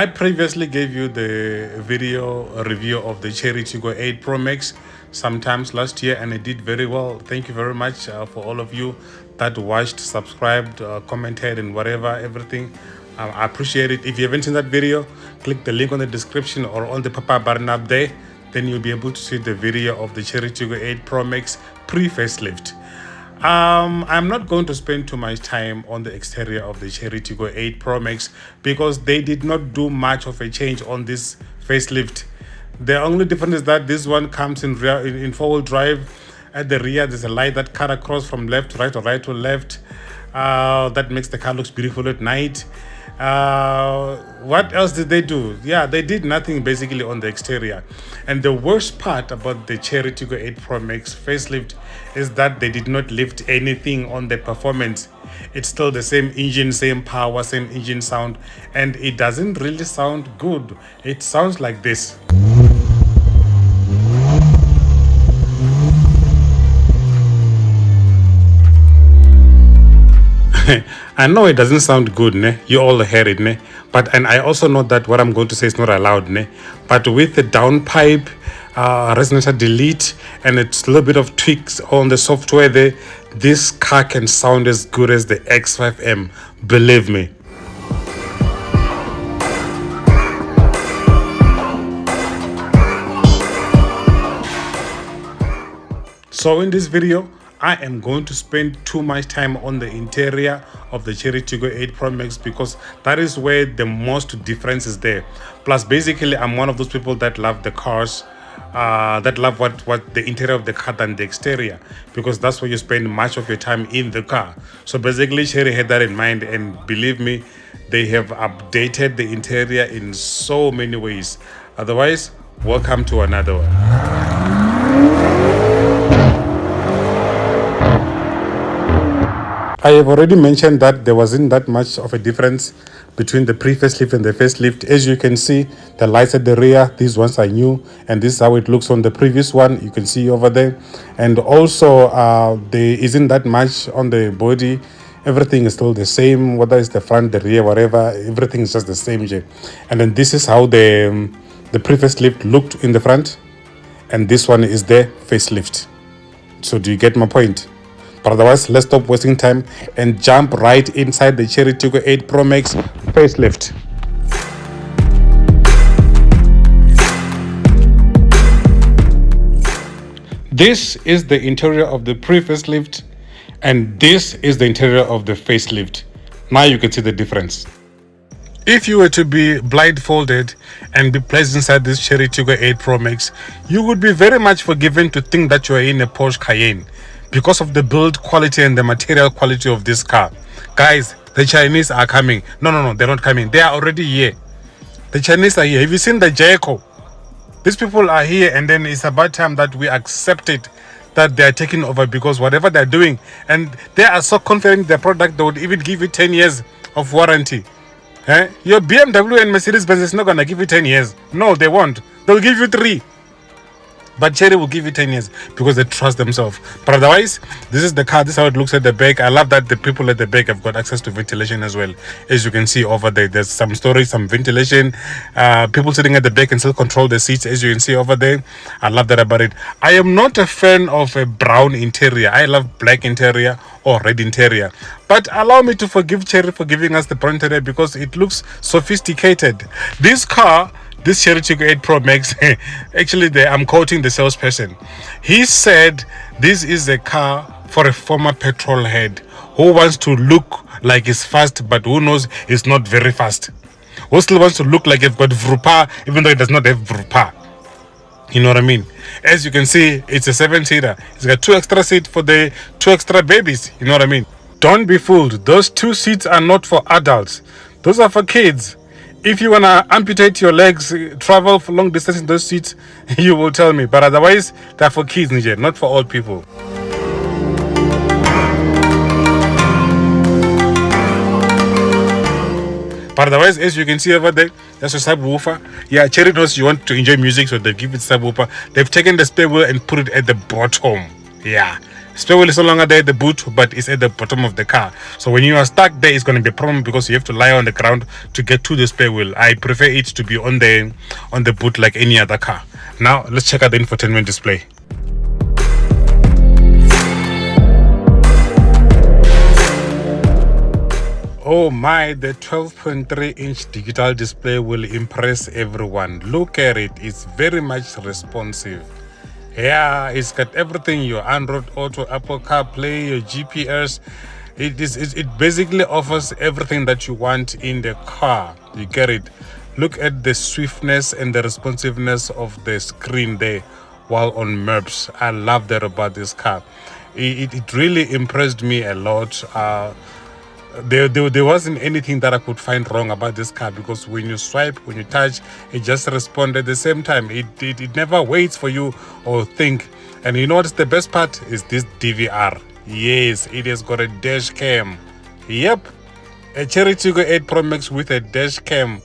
I previously gave you the video review of the Chery Tiggo 8 Pro Max sometimes last year, and it did very well. Thank you very much for all of you that watched, subscribed, commented, and whatever, everything. I appreciate it. If you haven't seen that video, click the link on the description or on the pop-up button up there. Then you'll be able to see the video of the Chery Tiggo 8 Pro Max pre-facelift. I'm not going to spend too much time on the exterior of the Chery Tiggo 8 Pro Max because they did not do much of a change on this facelift. The only difference is that this one comes in rear in four-wheel drive. At the rear, there's a light that cut across from left to right or right to left. That makes the car looks beautiful at night. What else did they do? Yeah, they did nothing basically on the exterior. And the worst part about the Chery Tiggo 8 Pro Max facelift is that they did not lift anything on the performance. It's still the same engine, same power, same engine sound, and it doesn't really sound good. It sounds like this. I know it doesn't sound good, ne? You all heard it, ne? And I also know that what I'm going to say is not allowed, ne? But with the downpipe, resonator delete, and a little bit of tweaks on the software there, this car can sound as good as the X5M. Believe me. So in this video, I am going to spend too much time on the interior of the Chery Tiggo 8 Pro Max because that is where the most difference is there. Plus, basically, I'm one of those people that love the cars, that love what the interior of the car than the exterior, because that's where you spend much of your time in the car. So basically, Chery had that in mind, and believe me, they have updated the interior in so many ways. Otherwise, welcome to another one. I have already mentioned that there wasn't that much of a difference between the pre-facelift and the facelift. As you can see, the lights at the rear, these ones are new, and this is how it looks on the previous one. You can see over there. And also, there isn't that much on the body. Everything is still the same, whether it's the front, the rear, whatever, everything is just the same. And then this is how the pre-facelift looked in the front, and this one is the facelift. So do you get my point? But otherwise, let's stop wasting time and jump right inside the Chery Tiggo 8 Pro Max facelift. This is the interior of the pre-facelift, and this is the interior of the facelift. Now you can see the difference. If you were to be blindfolded and be placed inside this Chery Tiggo 8 Pro Max, you would be very much forgiven to think that you are in a Porsche Cayenne, because of the build quality and the material quality of this car. Guys, the Chinese are coming. No, they're not coming. They are already here. The Chinese are here. Have you seen the Jayco? These people are here, and then it's about time that we accept it, that they are taking over, because whatever they're doing, and they are so confident in their product, they would even give you 10 years of warranty. Your BMW and Mercedes-Benz is not going to give you 10 years. No, they won't. They'll give you 3. But Chery will give you 10 years because they trust themselves. But otherwise, this is the car. This is how it looks at the back. I love that the people at the back have got access to ventilation as well. As you can see over there, there's some storage, some ventilation. People sitting at the back can still control the seats, as you can see over there. I love that about it. I am not a fan of a brown interior. I love black interior or red interior. But allow me to forgive Chery for giving us the brown interior because it looks sophisticated. This car, this Chery Tiggo 8 Pro Max, actually I'm quoting the salesperson. He said this is a car for a former petrol head who wants to look like he's fast, but who knows he's not very fast. Who still wants to look like you've got Vrupa, even though it does not have Vrupa. You know what I mean? As you can see, it's a 7-seater. It's got 2 extra seats for the 2 extra babies. You know what I mean? Don't be fooled. Those 2 seats are not for adults. Those are for kids. If you want to amputate your legs, travel for long distance in those seats, you will tell me. But otherwise, they're for kids, not for old people. But otherwise, as you can see over there, there's a subwoofer. Yeah, Chery knows you want to enjoy music, so they give it subwoofer. They've taken the spare wheel and put it at the bottom. Yeah, Spare wheel is no longer there at the boot, but it's at the bottom of the car. So when you are stuck there, it's going to be a problem because you have to lie on the ground to get to the spare wheel. I prefer it to be on the boot like any other car. Now let's check out the infotainment display. Oh my, the 12.3-inch digital display will impress everyone. Look at it, it's very much responsive. Yeah, it's got everything, your Android Auto, Apple CarPlay, your GPS. It basically offers everything that you want in the car. You get it. Look at the swiftness and the responsiveness of the screen there while on maps. I love that about this car. It really impressed me a lot. There wasn't anything that I could find wrong about this car, because when you swipe, when you touch, it just responds at the same time. It never waits for you or think. And you know what's the best part is this DVR. Yes, it has got a dash cam. Yep, a Chery Tiggo 8 Pro Max with a dash cam.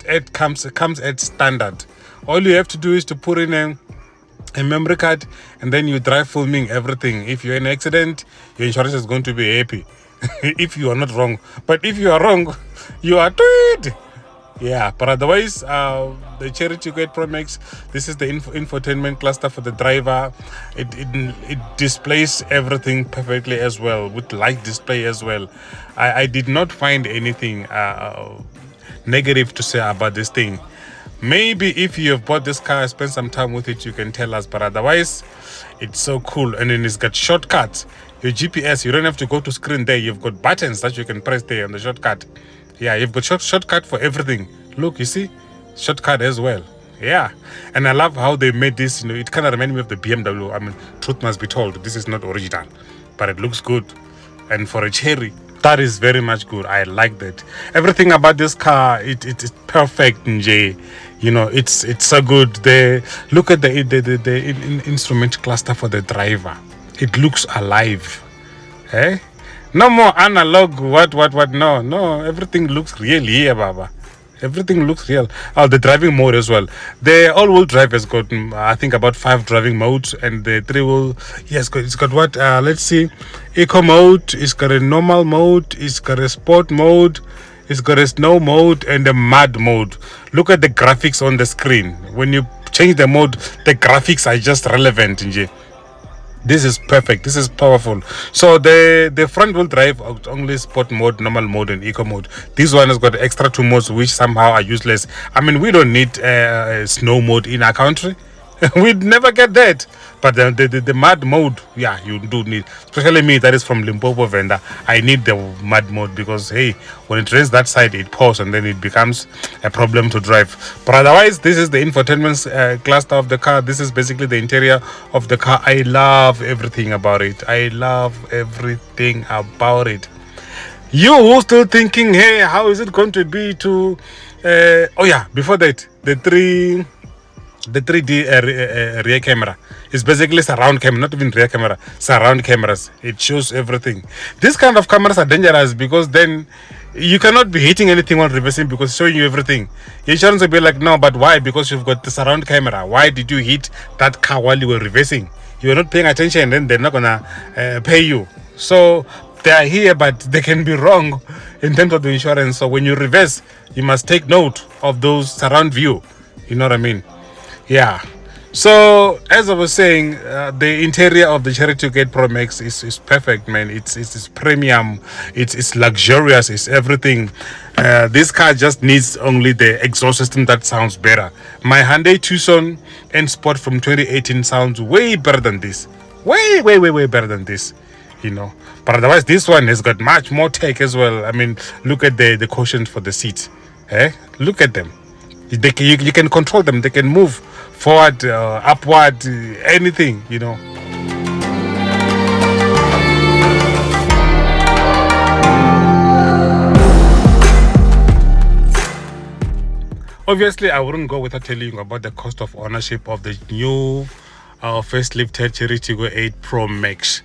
It comes at standard. All you have to do is to put in a memory card, and then you drive filming everything. If you're in an accident, your insurance is going to be happy. If you are not wrong, but if you are wrong, you are dead. Yeah, but otherwise, the Chery Tiggo 8 Pro Max, this is the infotainment cluster for the driver. It displays everything perfectly as well, with light display as well. I did not find anything negative to say about this thing. Maybe if you have bought this car, spend some time with it, you can tell us, but otherwise it's so cool. And then it's got shortcuts. Your GPS, you don't have to go to screen there. You've got buttons that you can press there on the shortcut. Yeah, you've got shortcut for everything. Look, you see, shortcut as well. Yeah, and I love how they made this. You know, it kind of reminds me of the BMW. I mean, truth must be told, this is not original, but it looks good. And for a Chery, that is very much good. I like that. Everything about this car, it's perfect, NJ. You know, it's so good. Look at the instrument cluster for the driver. It looks alive. Eh? No more analog. What? No. Everything looks real here, Baba. Everything looks real. Oh, the driving mode as well. The all-wheel drive has got, I think, about 5 driving modes, and the three-wheel, yes, it's got what? Let's see, eco mode. It's got a normal mode. It's got a sport mode. It's got a snow mode and a mud mode. Look at the graphics on the screen. When you change the mode, the graphics are just relevant, NJ. This is perfect. This is powerful. So the front wheel drive only sport mode, normal mode, and eco mode. This one has got extra 2 modes which somehow are useless. I mean, we don't need snow mode in our country. We'd never get that. But the mud mode, yeah, you do need. Especially me, that is from Limpopo vendor. I need the mud mode because, hey, when it rains that side, it pours and then it becomes a problem to drive. But otherwise, this is the infotainment cluster of the car. This is basically the interior of the car. I love everything about it. I love everything about it. You who still thinking, hey, how is it going to be to... oh yeah, before that, the 3D rear camera is basically surround camera, not even rear camera, surround cameras. It shows everything. These kind of cameras are dangerous because then you cannot be hitting anything while reversing because it's showing you everything. Your insurance will be like, no, but why? Because you've got the surround camera. Why did you hit that car while you were reversing? You were not paying attention, and then they're not gonna pay you. So they are here, but they can be wrong in terms of the insurance. So when you reverse, you must take note of those surround view. You know what I mean? Yeah. So as I was saying, the interior of the Chery Tiggo 8 Pro Max is perfect, man. It's premium, it's luxurious, it's everything. This car just needs only the exhaust system that sounds better. My Hyundai Tucson N Sport from 2018 sounds way better than this. Way better than this, you know. But otherwise, this one has got much more tech as well. I mean, look at the cushions for the seats. Look at them. You can control them. They can move forward, upward, anything, you know. Obviously, I wouldn't go without telling you about the cost of ownership of the new facelifted Chery Tiggo 8 Pro Max.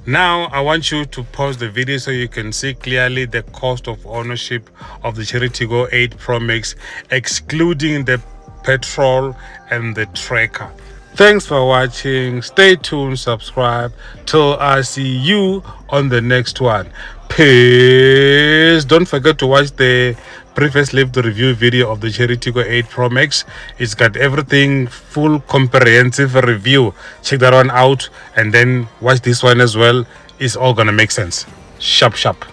Now, I want you to pause the video so you can see clearly the cost of ownership of the Chery Tiggo 8 Pro Max, excluding the petrol and the tracker. Thanks for watching. Stay tuned, subscribe till I see you on the next one. Peace. Don't forget to watch the pre-facelift review video of the Chery Tiggo 8 Pro Max. It's got everything, full comprehensive review. Check that one out and then watch this one as well. It's all gonna make sense. Sharp.